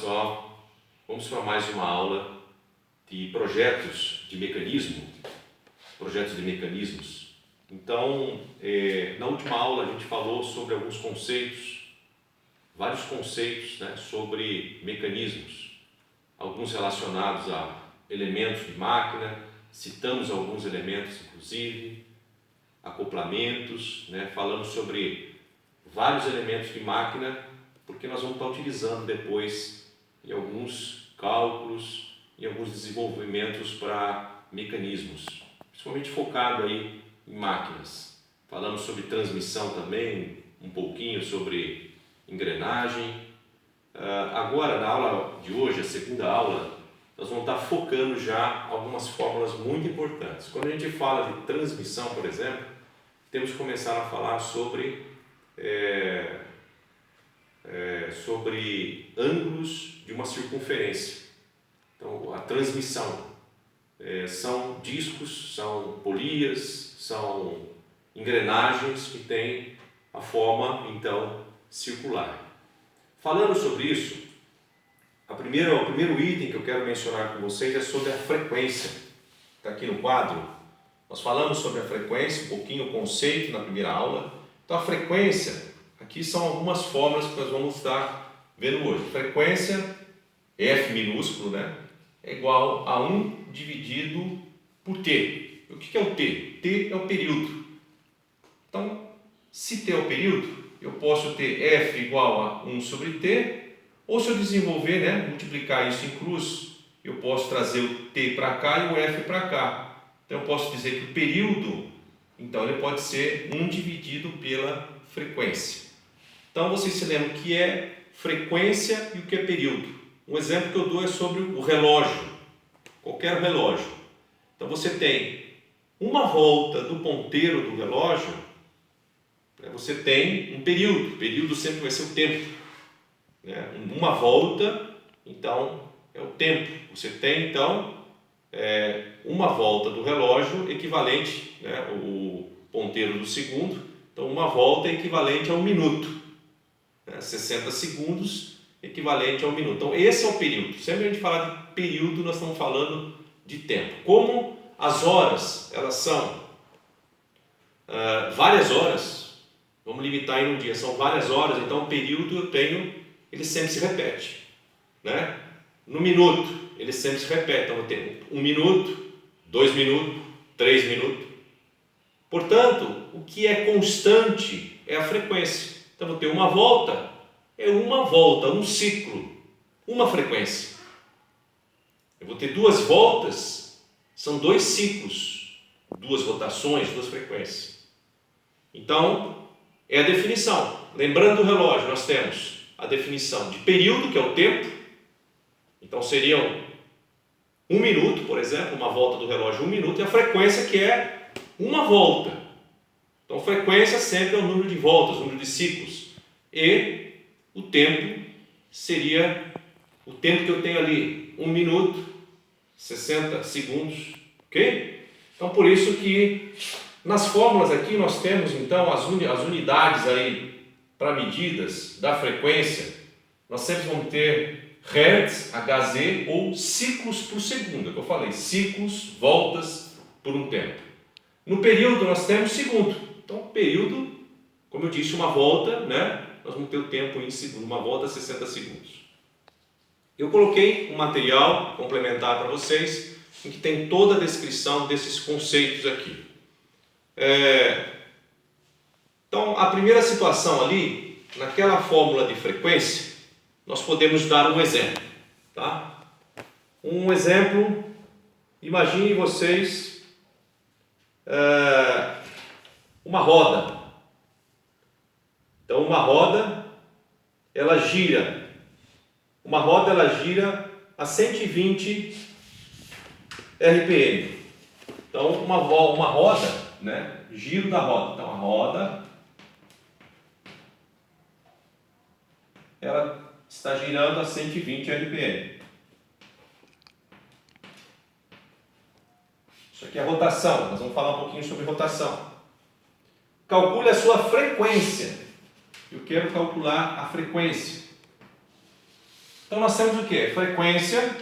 pessoal, vamos para mais uma aula de projetos de mecanismos. Então, na última aula a gente falou sobre alguns conceitos, vários conceitos, né, sobre mecanismos, alguns relacionados a elementos de máquina, citamos alguns elementos inclusive, acoplamentos, né, falamos sobre vários elementos de máquina, porque nós vamos estar utilizando depois em alguns cálculos, em alguns desenvolvimentos para mecanismos, principalmente focado aí em máquinas. Falamos sobre transmissão também, um pouquinho sobre engrenagem. Agora, na aula de hoje, a segunda aula, nós vamos estar focando já algumas fórmulas muito importantes. Quando a gente fala de transmissão, por exemplo, temos que começar a falar sobre ângulos de uma circunferência. Então, a transmissão são discos, são polias, são engrenagens que têm a forma, então, circular. Falando sobre isso, o primeiro item que eu quero mencionar com vocês é sobre a frequência. Está aqui no quadro. Nós falamos sobre a frequência, um pouquinho o conceito na primeira aula. Então, a frequência, aqui são algumas fórmulas que nós vamos estar vendo hoje. Frequência, F minúsculo, né, é igual a 1 dividido por T. O que é o T? T é o período. Então, se T é o período, eu posso ter F igual a 1 sobre T, ou se eu desenvolver, né, multiplicar isso em cruz, eu posso trazer o T para cá e o F para cá. Então, eu posso dizer que o período, então, ele pode ser 1 dividido pela frequência. Então, vocês se lembram o que é frequência e o que é período. Um exemplo que eu dou é sobre o relógio, qualquer relógio. Então, você tem uma volta do ponteiro do relógio, você tem um período. O período sempre vai ser o tempo, né? Uma volta, então, é o tempo. Você tem, então, uma volta do relógio equivalente, né, o ponteiro do segundo. Então, uma volta é equivalente a 1 minuto, né? 60 segundos equivalente a 1 minuto. Então, esse é o período. Sempre que a gente fala de período, nós estamos falando de tempo. Como as horas, elas são várias horas, vamos limitar em um dia, são várias horas, então o período ele sempre se repete, né? No minuto, ele sempre se repete. Então, eu tenho 1 minuto, 2 minutos, 3 minutos. Portanto, o que é constante é a frequência. Então, eu vou ter uma volta, um ciclo, uma frequência. Eu vou ter 2 voltas, são 2 ciclos, 2 rotações, 2 frequências. Então, é a definição. Lembrando do relógio, nós temos a definição de período, que é o tempo. Então, seriam 1 minuto, por exemplo, uma volta do relógio 1 minuto, e a frequência, que é uma volta. Então, frequência sempre é o número de voltas, o número de ciclos. E o tempo seria o tempo que eu tenho ali, 1 minuto, 60 segundos, ok? Então, por isso que nas fórmulas aqui nós temos, então, as unidades aí para medidas da frequência, nós sempre vamos ter Hertz, Hz ou ciclos por segundo, é o que eu falei, ciclos, voltas por um tempo. No período nós temos segundo. Então, período, como eu disse, uma volta, né? Nós vamos ter o tempo em segundo, uma volta a 60 segundos. Eu coloquei um material complementar para vocês, em que tem toda a descrição desses conceitos aqui. Então, a primeira situação ali, naquela fórmula de frequência, nós podemos dar um exemplo, tá? Um exemplo, imagine vocês uma roda. Então, uma roda ela gira a 120 RPM. Então, uma roda, né? Giro da roda. Então, a roda ela está girando a 120 RPM. Isso aqui é rotação. Nós vamos falar um pouquinho sobre rotação. Calcule a sua frequência. Eu quero calcular a frequência. Então nós temos o que? Frequência,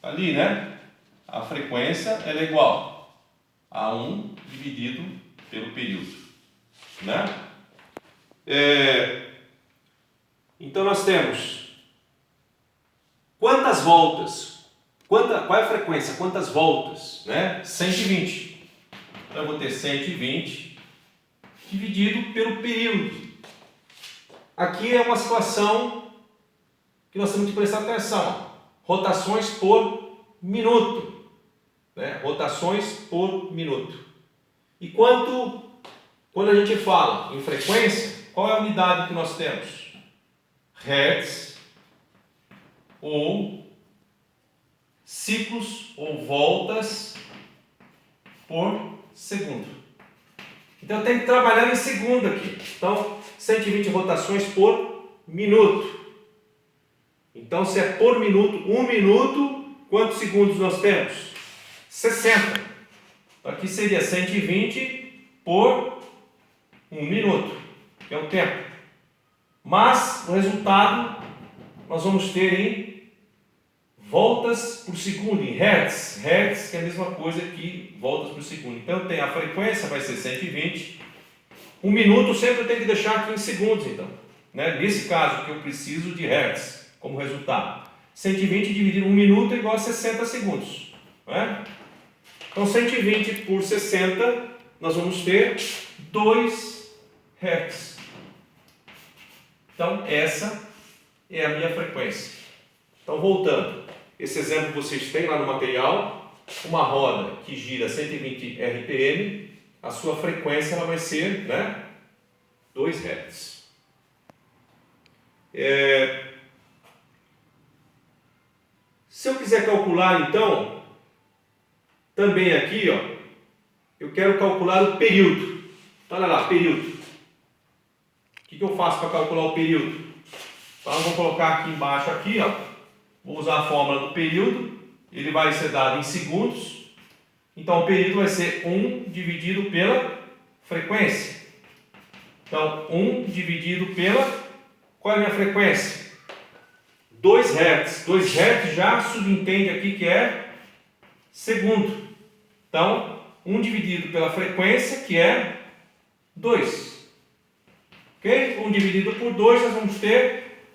ali, né? A frequência ela é igual a 1 dividido pelo período, né? Então nós temos quantas voltas, qual é a frequência, quantas voltas, né? 120. Então eu vou ter 120 dividido pelo período. Aqui é uma situação que nós temos que prestar atenção. Rotações por minuto, né? Rotações por minuto. E quando a gente fala em frequência, qual é a unidade que nós temos? Hertz ou ciclos ou voltas por segundo. Então eu tenho que trabalhar em segundo aqui. Então 120 rotações por minuto. Então se é por minuto, 1 minuto, quantos segundos nós temos? 60. Então aqui seria 120 por 1 minuto, que é o tempo. Mas o resultado nós vamos ter em voltas por segundo, em hertz. Hertz que é a mesma coisa que voltas por segundo. Então tem a frequência, vai ser 120. 1 minuto sempre eu tenho que deixar aqui em segundos, então. Né? Nesse caso que eu preciso de hertz como resultado. 120 dividido 1 minuto é igual a 60 segundos. Né? Então 120 por 60 nós vamos ter 2 hertz. Então essa é a minha frequência. Então voltando, esse exemplo vocês têm lá no material, uma roda que gira 120 RPM, a sua frequência ela vai ser, né, 2 Hz. Se eu quiser calcular então, também aqui, ó, eu quero calcular o período. Olha lá, período. O que eu faço para calcular o período? Então eu vou colocar aqui embaixo, aqui, ó, vou usar a fórmula do período, ele vai ser dado em segundos, então o período vai ser 1 dividido pela frequência. Então 1 dividido pela, qual é a minha frequência? 2 Hz. 2 Hz já subentende aqui que é segundo. Então 1 dividido pela frequência, que é 2. Ok? 1 dividido por 2, nós vamos ter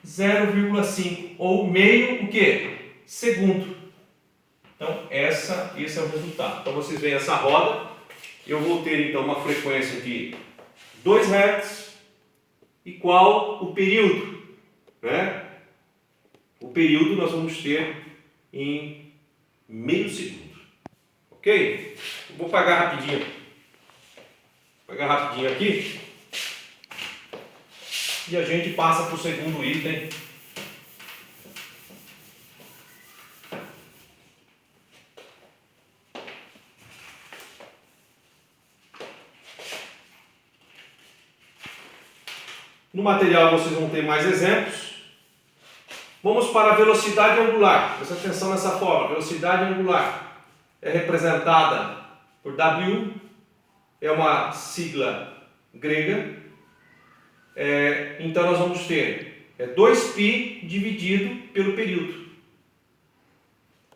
0,5 ou meio o quê? Segundo. Então esse é o resultado. Então vocês veem essa roda, eu vou ter então uma frequência de 2 Hz e qual o período, né? O período nós vamos ter em meio segundo. Ok? Vou pagar rapidinho. Vou pagar rapidinho aqui. E a gente passa para o segundo item. No material vocês vão ter mais exemplos. Vamos para a velocidade angular. Presta atenção nessa forma. Velocidade angular é representada por W, é uma sigla grega. Então nós vamos ter 2π dividido pelo período.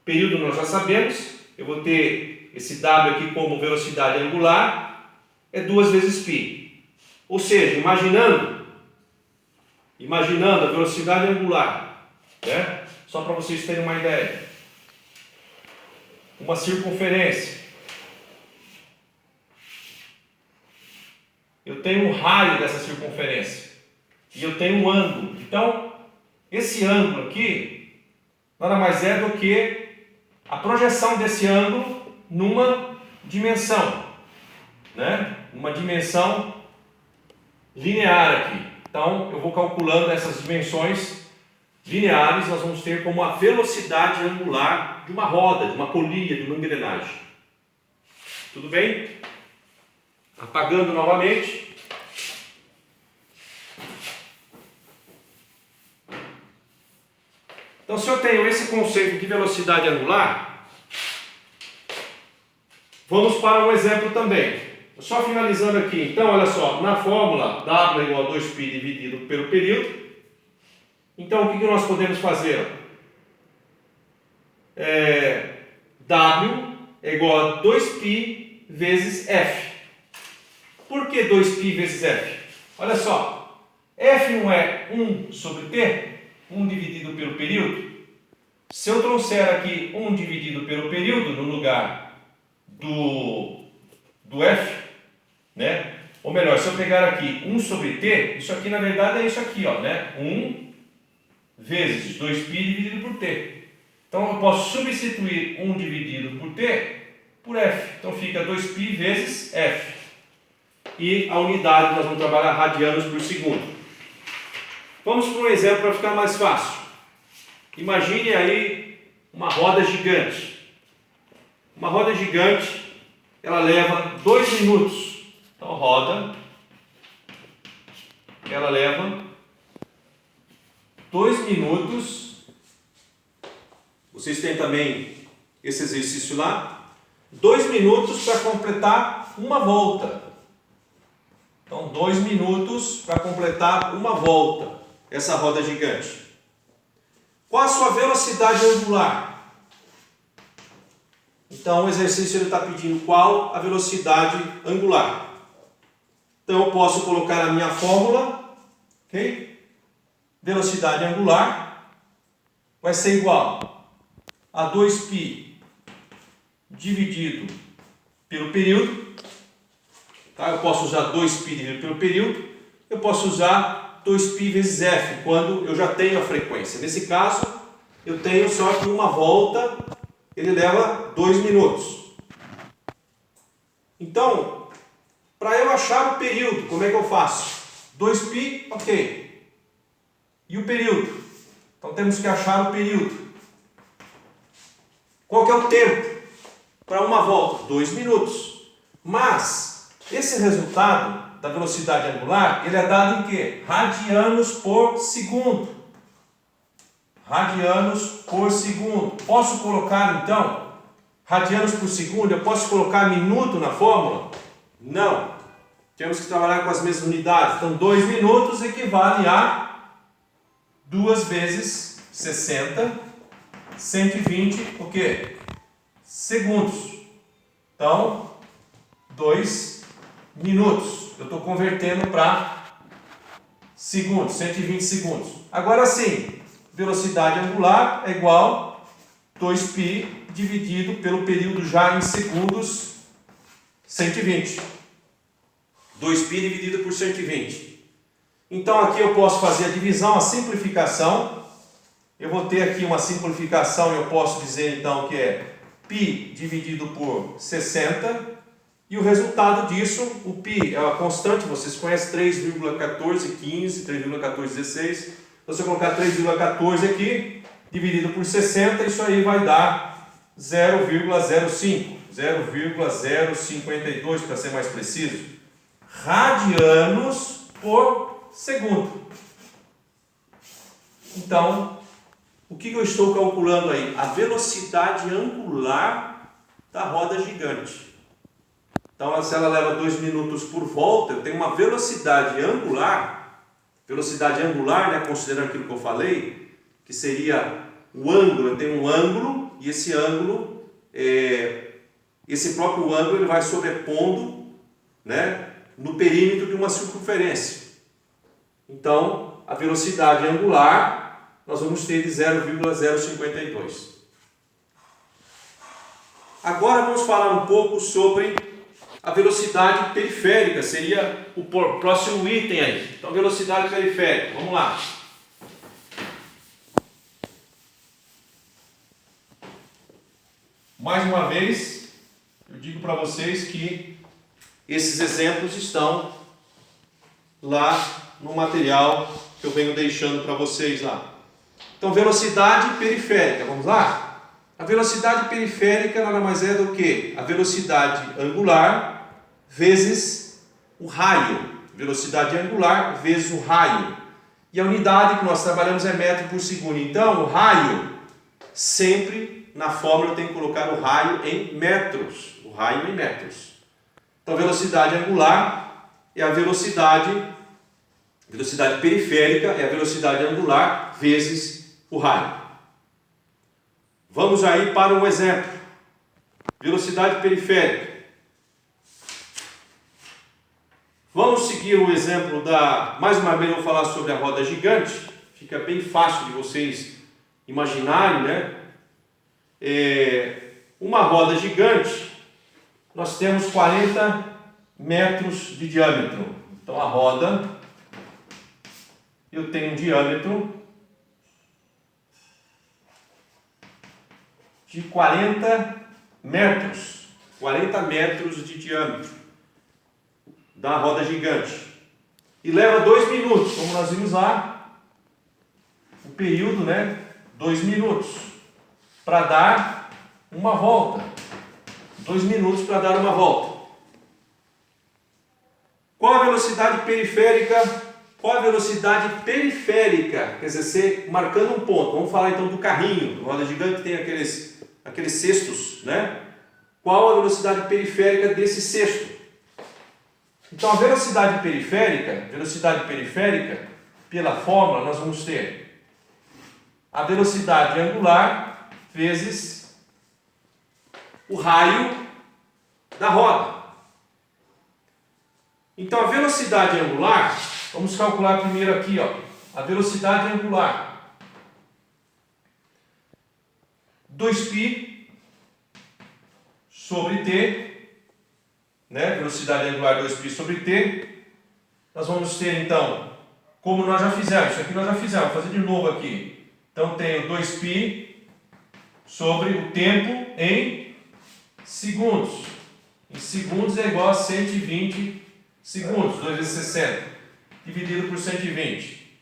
Período nós já sabemos, eu vou ter esse W aqui como velocidade angular, é 2 vezes π. Ou seja, imaginando a velocidade angular, né? Só para vocês terem uma ideia. Uma circunferência. Eu tenho um raio dessa circunferência e eu tenho um ângulo. Então, esse ângulo aqui nada mais é do que a projeção desse ângulo numa dimensão, né? Uma dimensão linear aqui. Então, eu vou calculando essas dimensões lineares, nós vamos ter como a velocidade angular de uma roda, de uma polia, de uma engrenagem. Tudo bem? Apagando novamente. Então, se eu tenho esse conceito de velocidade angular, vamos para um exemplo também. Só finalizando aqui. Então, olha só, na fórmula W igual a 2π dividido pelo período, Então, o que nós podemos fazer? W é igual a 2π vezes F. Por que 2π vezes F? Olha só, F não é 1 sobre T? 1 dividido pelo período? Se eu trouxer aqui 1 dividido pelo período no lugar do F, né? Ou melhor, se eu pegar aqui 1 sobre T, isso aqui na verdade é isso aqui, ó, né? 1 vezes 2π dividido por T. Então eu posso substituir 1 dividido por T por F. Então fica 2π vezes F. E a unidade nós vamos trabalhar radianos por segundo. Vamos para um exemplo para ficar mais fácil. Imagine aí uma roda gigante. Uma roda gigante, ela leva 2 minutos. Então roda, ela leva 2 minutos. Vocês têm também esse exercício lá. 2 minutos para completar uma volta. Então, 2 minutos para completar uma volta. Essa roda gigante. Qual a sua velocidade angular? Então, o exercício está pedindo qual a velocidade angular. Então, eu posso colocar a minha fórmula. Ok? Velocidade angular vai ser igual a 2π dividido pelo período. Tá? Eu posso usar 2π dividido pelo período. Eu posso usar 2π vezes F, quando eu já tenho a frequência. Nesse caso, eu tenho só que uma volta, ele leva 2 minutos. Então, para eu achar o período, como é que eu faço? 2π, ok. E o período? Então, temos que achar o período. Qual que é o tempo para uma volta? 2 minutos. Mas esse resultado da velocidade angular, ele é dado em quê? Radianos por segundo. Radianos por segundo. Posso colocar então radianos por segundo? Eu posso colocar minuto na fórmula? Não. Temos que trabalhar com as mesmas unidades. Então 2 minutos equivale a 2 vezes 60, 120, o quê? Segundos. Então, 2 minutos. Eu estou convertendo para segundos, 120 segundos. Agora sim, velocidade angular é igual a 2π dividido pelo período já em segundos, 120. 2π dividido por 120. Então, aqui eu posso fazer a divisão, a simplificação. Eu vou ter aqui uma simplificação e eu posso dizer então que é π dividido por 60 e o resultado disso, o π é uma constante, vocês conhecem 3,1415, 3,1416, então se eu colocar 3,14 aqui, dividido por 60, isso aí vai dar 0,05, 0,052 para ser mais preciso, radianos por segundo. Então, o que eu estou calculando aí? A velocidade angular da roda gigante. Então, se ela leva 2 minutos por volta, eu tenho uma velocidade angular, né, considerando aquilo que eu falei, que seria o ângulo, eu tenho um ângulo, e esse ângulo, esse próprio ângulo, ele vai sobrepondo, né, no perímetro de uma circunferência. Então, a velocidade angular nós vamos ter de 0,052. Agora vamos falar um pouco sobre a velocidade periférica, seria o próximo item aí. Então, velocidade periférica, vamos lá. Mais uma vez, eu digo para vocês que esses exemplos estão lá no material que eu venho deixando para vocês lá. Então, velocidade periférica, vamos lá? A velocidade periférica nada mais é do que a velocidade angular vezes o raio. Velocidade angular vezes o raio. E a unidade que nós trabalhamos é metro por segundo. Então, o raio, sempre na fórmula eu tenho que colocar o raio em metros. O raio em metros. Então, velocidade angular é a velocidade periférica é a velocidade angular vezes o raio. Vamos aí para um exemplo. Velocidade periférica. Vamos seguir o exemplo mais uma vez eu vou falar sobre a roda gigante. Fica bem fácil de vocês imaginarem, né? Uma roda gigante, nós temos 40 metros de diâmetro. Então a roda, eu tenho um diâmetro de 40 metros. 40 metros de diâmetro da roda gigante. E leva 2 minutos, como nós vimos lá, o período, né? 2 minutos para dar uma volta. 2 minutos para dar uma volta. Qual a velocidade periférica? Qual a velocidade periférica? Quer dizer, marcando um ponto. Vamos falar então do carrinho. A roda gigante tem aqueles cestos, né? Qual a velocidade periférica desse cesto? Então a velocidade periférica, pela fórmula nós vamos ter a velocidade angular vezes o raio da roda. Então a velocidade angular, vamos calcular primeiro aqui, ó, a velocidade angular. 2π sobre t, né? Velocidade angular 2π sobre t. Nós vamos ter então, como nós já fizemos, isso aqui nós já fizemos, vou fazer de novo aqui. Então tenho 2π sobre o tempo em segundos. Em segundos é igual a 120 segundos, 2 vezes 60, dividido por 120.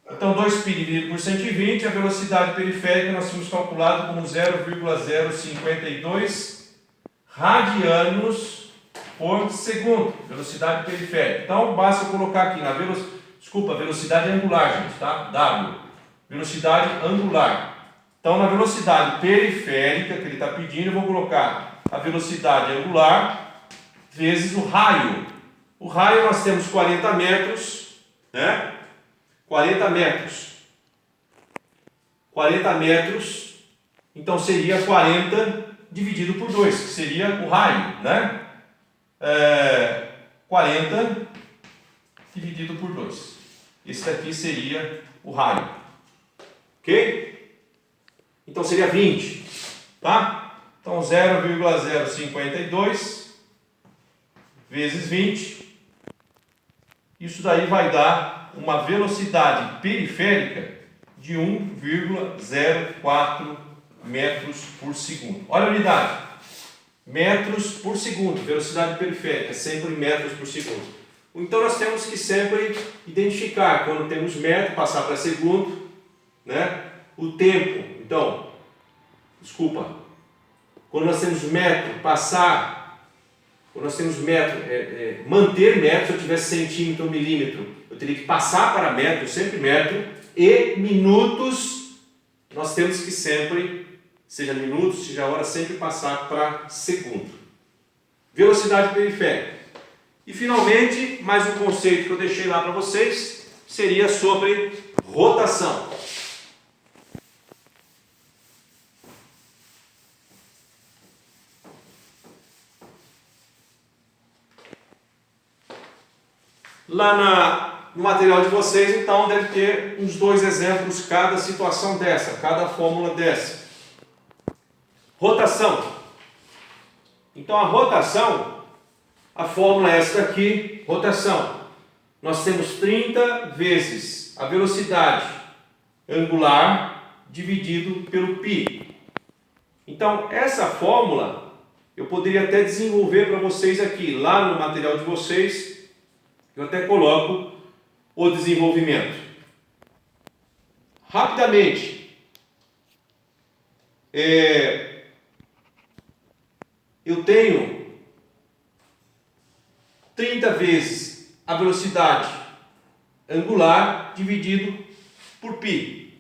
Então 2π dividido por 120, a velocidade periférica nós tínhamos calculado como 0,052 radianos por segundo, velocidade periférica. Então basta eu colocar aqui na velocidade angular, gente, tá? W, velocidade angular. Então na velocidade periférica que ele está pedindo, eu vou colocar a velocidade angular vezes o raio. O raio nós temos 40 metros, né? 40 metros. 40 metros, então seria 40 dividido por 2, que seria o raio, né? 40 dividido por 2. Esse daqui seria o raio. Ok? Então seria 20, tá? Então 0,052 vezes 20. Isso daí vai dar uma velocidade periférica de 1,04 metros por segundo. Olha a unidade. Metros por segundo, velocidade periférica, sempre metros por segundo. Então nós temos que sempre identificar, quando temos metro, passar para segundo, né? O tempo, então, quando nós temos metro, manter metro, se eu tivesse centímetro ou milímetro, eu teria que passar para metro, sempre metro, e minutos, nós temos que sempre, seja minutos, seja hora, sempre passar para segundo. Velocidade periférica. E finalmente, mais um conceito que eu deixei lá para vocês, seria sobre rotação. Lá no material de vocês, então, deve ter uns 2 exemplos, cada situação dessa, cada fórmula dessa. Rotação. Então a rotação, a fórmula é esta aqui, rotação. Nós temos 30 vezes a velocidade angular dividido pelo π. Então essa fórmula eu poderia até desenvolver para vocês aqui, lá no material de vocês, eu até coloco o desenvolvimento. Rapidamente, eu tenho 30 vezes a velocidade angular dividido por π.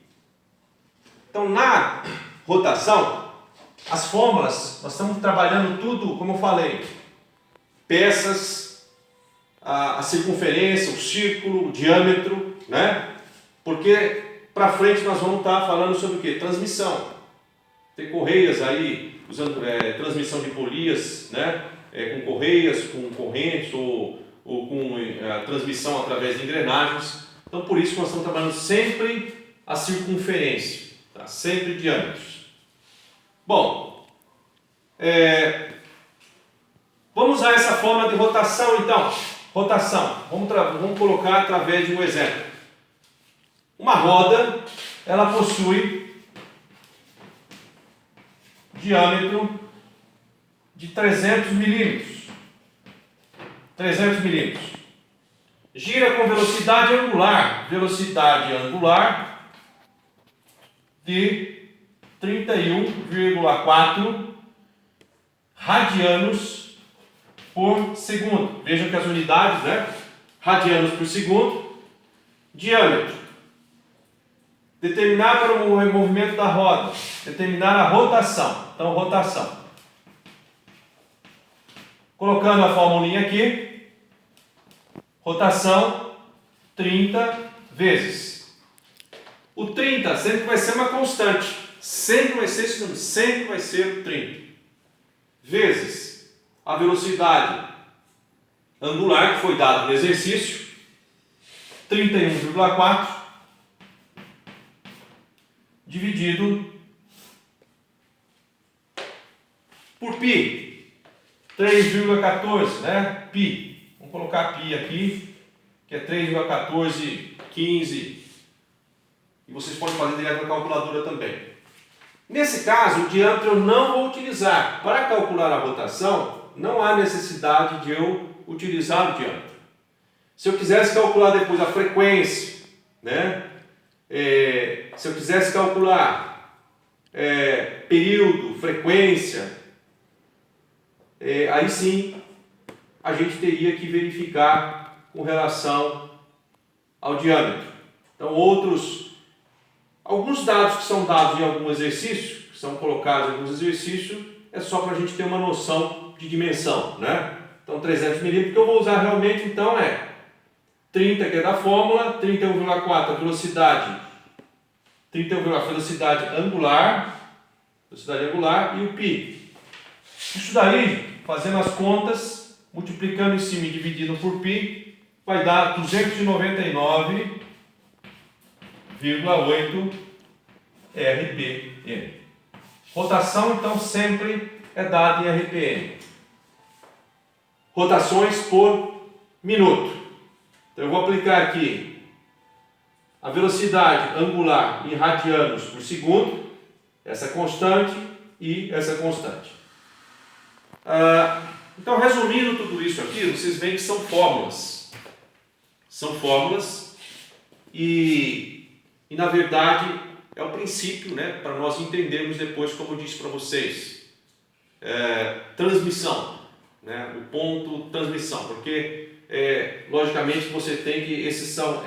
Então, na rotação, as fórmulas, nós estamos trabalhando tudo, como eu falei, peças, a circunferência, o círculo, o diâmetro, né? Porque para frente nós vamos estar falando sobre o que? Transmissão. Tem correias aí, usando transmissão de polias, né? Com correias, com correntes ou com transmissão através de engrenagens. Então por isso que nós estamos trabalhando sempre a circunferência, tá? Sempre diâmetros. Bom, vamos usar essa forma de rotação então. Rotação, vamos colocar através de um exemplo. Uma roda, ela possui diâmetro de 300 milímetros. 300 milímetros. Gira com velocidade angular de 31,4 radianos por segundo. Vejam que as unidades, né? Radianos por segundo. Diâmetro. Determinar para o movimento da roda. Determinar a rotação. Então, rotação. Colocando a formulinha aqui. Rotação 30 vezes. O 30 sempre vai ser uma constante. Sempre vai ser esse número. Sempre vai ser 30. Vezes a velocidade angular que foi dado no exercício. 31,4 dividido por π, 3,14, né? Π. Vamos colocar π aqui, que é 3,1415. E vocês podem fazer direto na calculadora também. Nesse caso, o diâmetro eu não vou utilizar. Para calcular a rotação, não há necessidade de eu utilizar o diâmetro. Se eu quisesse calcular depois a frequência, né? Se eu quisesse calcular período, frequência, aí sim a gente teria que verificar com relação ao diâmetro. Então, alguns dados que são dados em algum exercício, que são colocados em alguns exercícios, é só para a gente ter uma noção de dimensão, né? Então, 300 milímetros, que eu vou usar realmente, então, 30, que é da fórmula, 31,4 a velocidade, 31,4 velocidade angular, e o π. Isso daí, fazendo as contas, multiplicando em cima e dividindo por π, vai dar 299,8 RPM. Rotação, então, sempre é dada em RPM. Rotações por minuto. Então, eu vou aplicar aqui a velocidade angular em radianos por segundo, essa constante e essa constante. Então, resumindo tudo isso aqui, vocês veem que são fórmulas. São fórmulas e na verdade, é o princípio, né, para nós entendermos depois, como eu disse para vocês, transmissão, né, o ponto transmissão, porque logicamente você tem que, esses são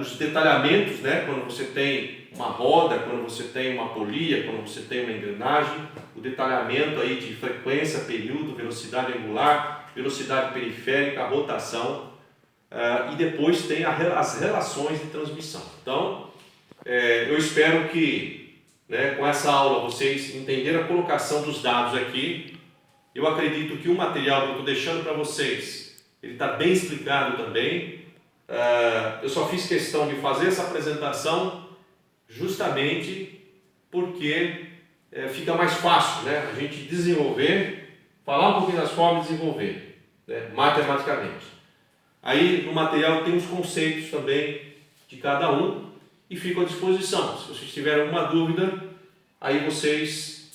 os detalhamentos, né, quando você tem uma roda, quando você tem uma polia, quando você tem uma engrenagem, o detalhamento aí de frequência, período, velocidade angular, velocidade periférica, rotação, e depois tem as relações de transmissão. Então, eu espero que, né, com essa aula vocês entenderam a colocação dos dados aqui. Eu acredito que o material que eu estou deixando para vocês, ele está bem explicado também. Eu só fiz questão de fazer essa apresentação justamente porque fica mais fácil, né, a gente desenvolver, falar um pouquinho das formas e desenvolver, né, matematicamente. Aí no material tem os conceitos também de cada um e fico à disposição. Se vocês tiverem alguma dúvida, aí vocês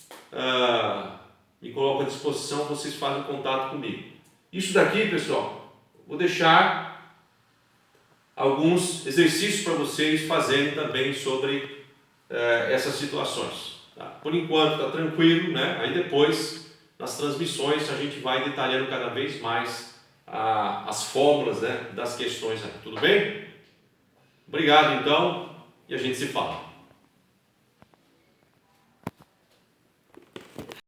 me colocam à disposição, vocês fazem contato comigo. Isso daqui, pessoal, vou deixar alguns exercícios para vocês fazerem também sobre essas situações. Tá? Por enquanto está tranquilo, né? Aí depois, nas transmissões, a gente vai detalhando cada vez mais as fórmulas, né, das questões. Tudo bem? Obrigado então e a gente se fala.